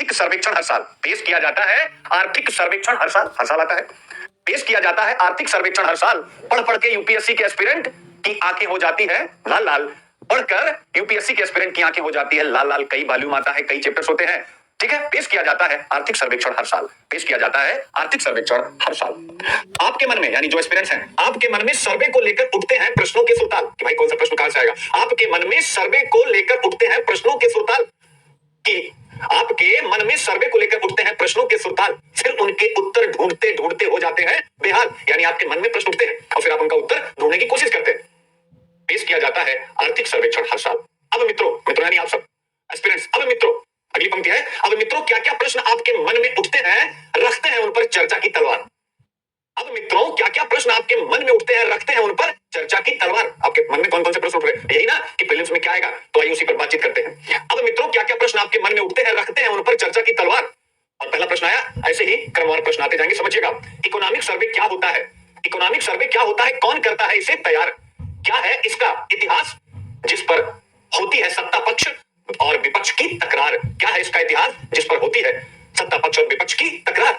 आर्थिक सर्वेक्षण हर साल पेश किया जाता है। आर्थिक सर्वेक्षण हर साल आता है, पेश किया जाता है। आर्थिक सर्वेक्षण हर साल पढ़ पढ़ के यूपीएससी के एस्पिरेंट की आंखें हो जाती है लाल लाल। पढ़कर यूपीएससी के एस्पिरेंट की आंखें हो जाती है लाल लाल। कई वॉल्यूम आता है, कई चैप्टर्स होते हैं, ठीक है। पेश किया जाता है आर्थिक सर्वेक्षण हर साल, पेश किया जाता है आर्थिक सर्वेक्षण हर साल। आपके मन में, यानी जो एस्पिरेंट्स हैं, आपके मन में सर्वे को लेकर उठते हैं प्रश्नों के सुरताल कि भाई कौन सा प्रश्न कहां से आएगा। आपके मन में सर्वे को लेकर उठते हैं प्रश्नों के सुरताल कि आपके मन में सर्वे को लेकर उठते हैं प्रश्नों के सुरताल, फिर उनके उत्तर ढूंढते ढूंढते हो जाते हैं बेहाल। यानी आपके मन में प्रश्न उठते हैं और फिर आप उनका उत्तर ढूंढने की कोशिश करते हैं। पेश किया जाता है आर्थिक सर्वेक्षण हर साल। अब मित्रों यानी आप सब एस्पिरेंट्स, अब मित्रों अगली पंक्ति है, अब मित्रों क्या क्या प्रश्न आपके मन में उठते हैं, रखते हैं उन पर चर्चा की तलवार। अब मित्रों क्या क्या प्रश्न आपके मन में उठते हैं, रखते हैं उन पर चर्चा की तलवार। आपके मन में कौन कौन से प्रश्न उठ रहे हैं, यही ना कि प्रीलिम्स में क्या आएगा, तो आइए उसी पर बातचीत करते हैं। अब मित्रों क्या क्या प्रश्न आपके मन में उठते हैं, रखते हैं उन पर चर्चा की तलवार। और पहला प्रश्न आया, ऐसे ही क्रमवार प्रश्न आते जाएंगे, समझिएगा। इकोनॉमिक सर्वे क्या होता है, इकोनॉमिक सर्वे क्या होता है, कौन करता है इसे तैयार, क्या है इसका इतिहास जिस पर होती है सत्ता पक्ष और विपक्ष की तकरार, क्या है इसका इतिहास जिस पर होती है सत्ता पक्ष और विपक्ष की तकरार,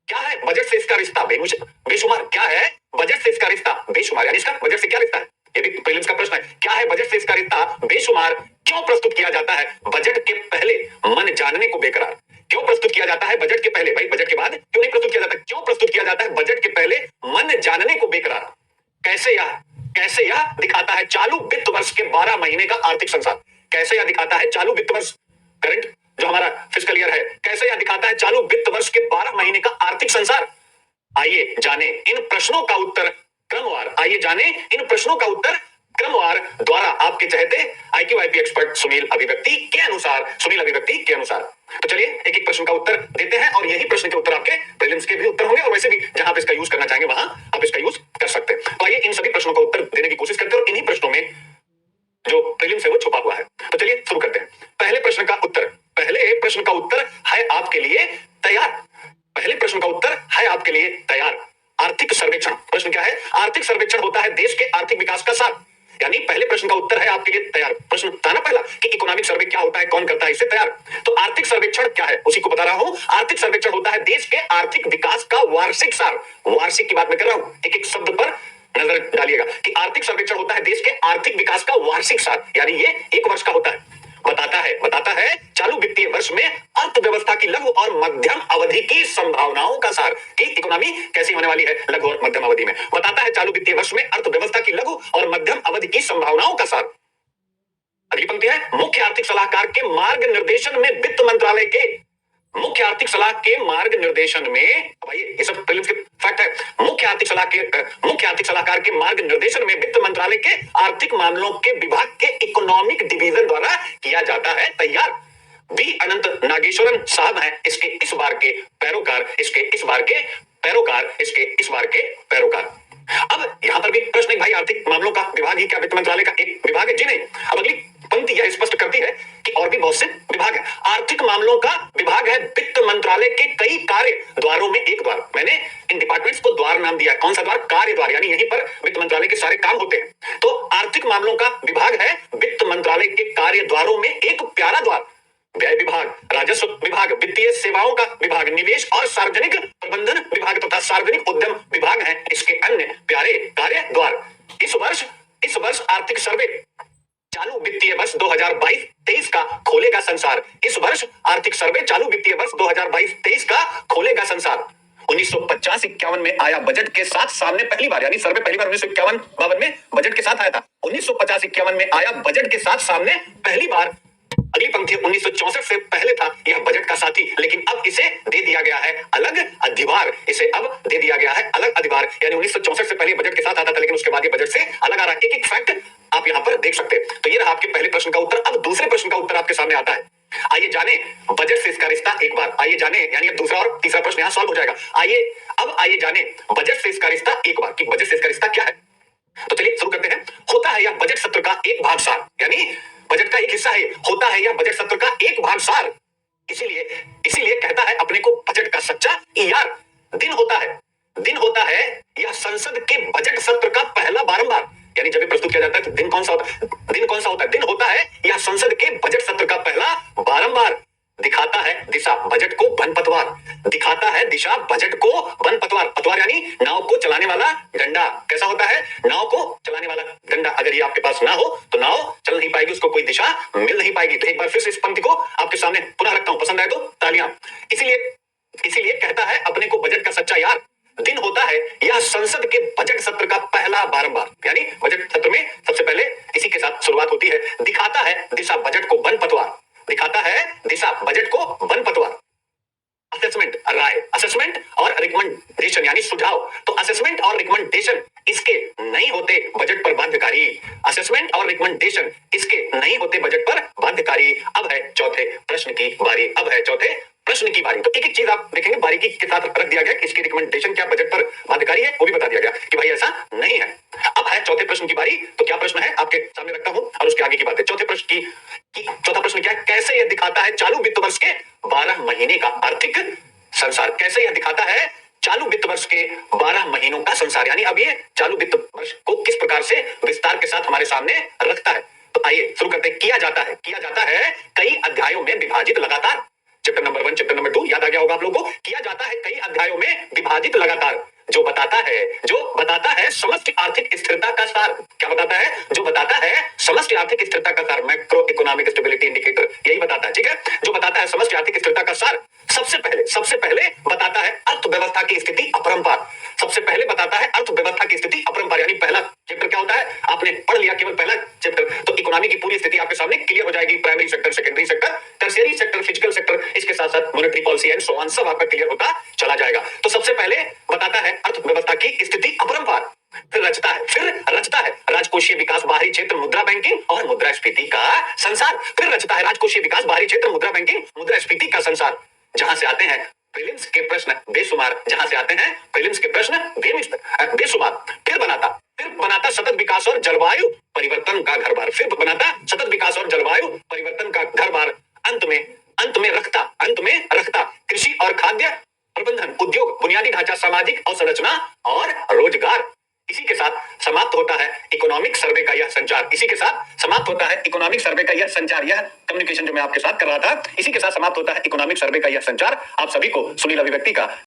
क्या है बजट से इसका रिश्ता बेशुमार, क्या है बजट से इसका रिश्ता बेशुमार, यानी इसका बजट से क्या रिश्ता है, ये भी प्रीलिम्स का प्रश्न है। क्या है बजट से इसका रिश्ता बेशुमार, क्यों प्रस्तुत किया जाता है बजट के पहले मन जानने को बेकरार, क्यों प्रस्तुत किया जाता है बजट के पहले, भाई बजट के बाद क्यों नहीं प्रस्तुत किया जाता, क्यों प्रस्तुत किया जाता है बजट के पहले मन जानने को बेकरार, कैसे यह दिखाता है चालू वित्त वर्ष के 12 महीने का आर्थिक संसार, कैसे यह दिखाता है चालू वित्त वर्ष, करंट जो हमारा फिस्कल ईयर है, कैसे यह दिखाता है चालू वित्त वर्ष के 12 महीने का आर्थिक संसार। आइए जाने इन प्रश्नों का उत्तर क्रमवार, आइए जाने इन प्रश्नों का उत्तर क्रमवार द्वारा आपके चहेते IQIP एक्सपर्ट सुनील अभिव्यक्ति के अनुसार। तो चलिए एक एक प्रश्न का उत्तर देते हैं और यही प्रश्न के उत्तर आपके प्रीलिम्स के भी उत्तर होंगे और वैसे भी जहां आप इसका यूज करना चाहेंगे वहां आप इसका यूज कर सकते हैं। तो आइए इन सभी प्रश्नों का उत्तर देने की कोशिश करते हैं और इन्हीं प्रश्नों में जो प्रीलिम्स है वो छुपा हुआ है। तो चलिए शुरू करते हैं। पहले प्रश्न का उत्तर है आपके लिए तैयार, पहले प्रश्न का उत्तर है आपके लिए तैयार। आर्थिक सर्वेक्षण, प्रश्न क्या है, आर्थिक सर्वेक्षण होता है देश के आर्थिक विकास का सार, यानी पहले प्रश्न का उत्तर है आपके लिए तैयार। प्रश्न था ना पहला कि इकोनॉमिक सर्वे क्या होता है, कौन करता है इसे तैयार, तो आर्थिक सर्वेक्षण क्या है उसी को बता रहा हूं। आर्थिक सर्वेक्षण होता है देश के आर्थिक विकास का वार्षिक सार, वार्षिक की बात मैं कर रहा हूं, एक एक शब्द पर नजर डालिएगा कि आर्थिक सर्वेक्षण होता है देश के आर्थिक विकास का वार्षिक सार, यानी ये एक वर्ष का होता है। बताता है चालू वित्तीय वर्ष में अर्थव्यवस्था की लघु और मध्यम अवधि की संभावनाओं का सार, कि इकोनॉमी कैसी होने वाली है लघु और मध्यम अवधि में। बताता है चालू वित्तीय वर्ष में अर्थव्यवस्था की लघु और मध्यम अवधि की संभावनाओं का सार। अगली पंक्ति है, मुख्य आर्थिक सलाहकार के मार्ग निर्देशन में वित्त मंत्रालय के, मुख्य आर्थिक सलाह के मार्ग निर्देशन में, भाई ये सब प्रीलिम्स के फैक्ट है। मुख्य आर्थिक सलाहकार के मार्ग निर्देशन में वित्त मंत्रालय के आर्थिक मामलों के विभाग के इकोनॉमिक डिवीजन द्वारा किया जाता है तैयार। बी अनंत नागेश्वरन साहब हैं इसके इस बार के पैरोकार, अब यहां पर भी प्रश्न है भाई आर्थिक मामलों का विभाग ही क्या वित्त मंत्रालय का एक विभाग है? जी नहीं। अब अगली पंक्ति यह स्पष्ट करती है कि और भी बहुत से विभाग है। आर्थिक मामलों का विभाग है वित्त मंत्रालय के कई कार्य द्वारों में एक द्वार। मैंने इन डिपार्टमेंट्स को द्वार नाम दिया, कौन सा द्वार? कार्य द्वार, यानी यहीं पर वित्त मंत्रालय के सारे काम होते हैं। तो आर्थिक मामलों का विभाग है वित्त मंत्रालय के कार्य द्वारों में एक प्यारा द्वार। व्यय विभाग, राजस्व विभाग, वित्तीय सेवाओं का विभाग, निवेश और सार्वजनिक प्रबंधन विभाग तथा सार्वजनिक उद्यम विभाग हैं इसके अन्य प्यारे कार्य द्वार। इस वर्ष आर्थिक सर्वे चालू वित्तीय वर्ष 2022-23 का खोलेगा संसार। इस वर्ष आर्थिक सर्वे चालू वित्तीय वर्ष 2022-23 का खोलेगा संसार। 1950-51 में आया बजट के साथ सामने पहली बार, यानी सर्वे पहली बार 1951-52 में बजट के साथ आया था। 1950-51 में आया बजट के साथ सामने पहली बार। अगली पंक्ति 1964 से पहले था यह बजट का साथी, लेकिन अब इसे दे दिया गया है अलग अधिभार, यानी 1964 से पहले बजट के साथ आता था लेकिन उसके बाद ये बजट से अलग आ रहा है। एक एक फैक्ट आप यहाँ पर देख सकते हैं। तो ये रहा आपके पहले प्रश्न का उत्तर। अब दूसरे प्रश्न का उत्तर आपके सामने आता है। आइए जाने बजट से इसका रिश्ता एक बार, आइए जाने, यानी अब दूसरा और तीसरा प्रश्न यहाँ सॉल्व हो जाएगा। आइए जाने बजट से इसका रिश्ता एक बार, कि बजट से इसका रिश्ता क्या है। तो चलिए शुरू करते हैं। होता है यह बजट सत्र का एक भाग सार, यानी बजट का एक हिस्सा है, होता है यह बजट सत्र का एक भाग सार, इसीलिए कहता है अपने को बजट का सच्चा ईआर। दिन होता है यह संसद के बजट सत्र का पहला बारंबार, यानी जब प्रस्तुत किया जाता है तो दिन कौन सा होता है? दिन होता है यह संसद के बजट सत्र का पहला बारंबार। दिखाता है दिशा बजट को वन पतवार, दिखाता है दिशा बजट को वन पतवार। पतवार यानी नाव को चलाने वाला डंडा। कैसा होता है? नाव को चलाने वाला डंडा। अगर ये आपके पास ना हो तो नाव चल नहीं पाएगी, उसको कोई दिशा मिल नहीं पाएगी। तो एक बार फिर से इस पंक्ति को आपके सामने पुनः रखता हूं, पसंद आए तो तालियां। इसीलिए कहता है अपने को बजट का सच्चा यार। दिन होता है यह संसद के बजट सत्र का पहला बारंबार, यानी बजट सत्र में सबसे पहले इसी के साथ शुरुआत होती है। दिखाता है दिशा बजट को वन पतवार, दिखाता है दिशा बजट को वन पतवार। असेसमेंट, राय, असेसमेंट और रिकमेंडेशन यानी सुझाव। तो असेसमेंट और रिकमेंडेशन इसके नहीं होते बजट पर बाध्यकारी। असेसमेंट और रिकमेंडेशन इसके नहीं होते बजट पर बाध्यकारी। अब है चौथे प्रश्न की बारी। अब है चौथे प्रश्न की बारी। तो एक एक चीज आप देखेंगे बारीकी के साथ रख दिया गया कि इसकी रिकमेंडेशन क्या बजट पर बाध्यकारी है, वो भी बता दिया गया कि भाई ऐसा नहीं है। अब है चौथे प्रश्न की बारी। तो क्या प्रश्न है आपके सामने रखता हूं और उसके आगे की बात है। चौथे प्रश्न की चौथा प्रश्न क्या है? कैसे यह दिखाता है चालू वित्त वर्ष के 12 महीने का आर्थिक संसार। कैसे यह दिखाता है चालू वित्त वर्ष के 12 महीनों का संसार, यानी अब ये चालू वित्त वर्ष को किस प्रकार से विस्तार के साथ हमारे सामने रखता है। तो आइए शुरू करते हैं। किया जाता है कई अध्यायों में विभाजित लगातार। चैप्टर नंबर 1, चैप्टर नंबर 2 याद आ गया होगा आप लोगों को। किया जाता है कई अध्यायों में विभाजित लगातार, जो बताता है समष्टि आर्थिक स्थिरता का सार। क्या बताता है? जो बताता है समष्टि आर्थिक स्थिरता का सार। मैक्रो इकोनॉमिक स्टेबिलिटी इंडिकेटर यही बताता है, ठीक है। जो बताता है समष्टि आर्थिक स्थिरता का सार सबसे पहले बताता है अर्थव्यवस्था की स्थिति अपरंपार। सबसे पहले बताता है अर्थव्यवस्था की स्थिति अपरंपार, यानी पहला चैप्टर क्या होता है आपने पढ़ लिया, केवल पहला चैप्टर। तो इकोनॉमी की पूरी स्थिति आपके सामने क्लियर हो जाएगी। Primary sector, secondary sector, tertiary sector, physical sector, इसके साथ साथ monetary policy and so on सब आपका क्लियर होता चला जाएगा। तो सबसे पहले बताता है अर्थव्यवस्था की स्थिति अपरंपार, फिर रचता है राजकोषीय विकास, बाहरी क्षेत्र, मुद्रा बैंकिंग और मुद्रास्फीति का संसार। फिर रचता है राजकोषीय विकास, बाहरी क्षेत्र, मुद्रा बैंकिंग, मुद्रास्फीति का संसार। जहां से आते हैं प्रीलिम्स के प्रश्न बेशुमार, बेशुमार। फिर बनाता सतत विकास और जलवायु परिवर्तन का घर बार। फिर बनाता सतत विकास और जलवायु परिवर्तन का घर बार। अंत में रखता कृषि और खाद्य प्रबंधन, उद्योग, बुनियादी ढांचा, सामाजिक अवसंरचना और रोजगार। इसी के साथ समाप्त होता है इकोनॉमिक सर्वे का यह संचार। यह कम्युनिकेशन जो मैं आपके साथ कर रहा था, इसी के साथ समाप्त होता है इकोनॉमिक सर्वे का यह संचार। आप सभी को सुनील अभिव्यक्ति का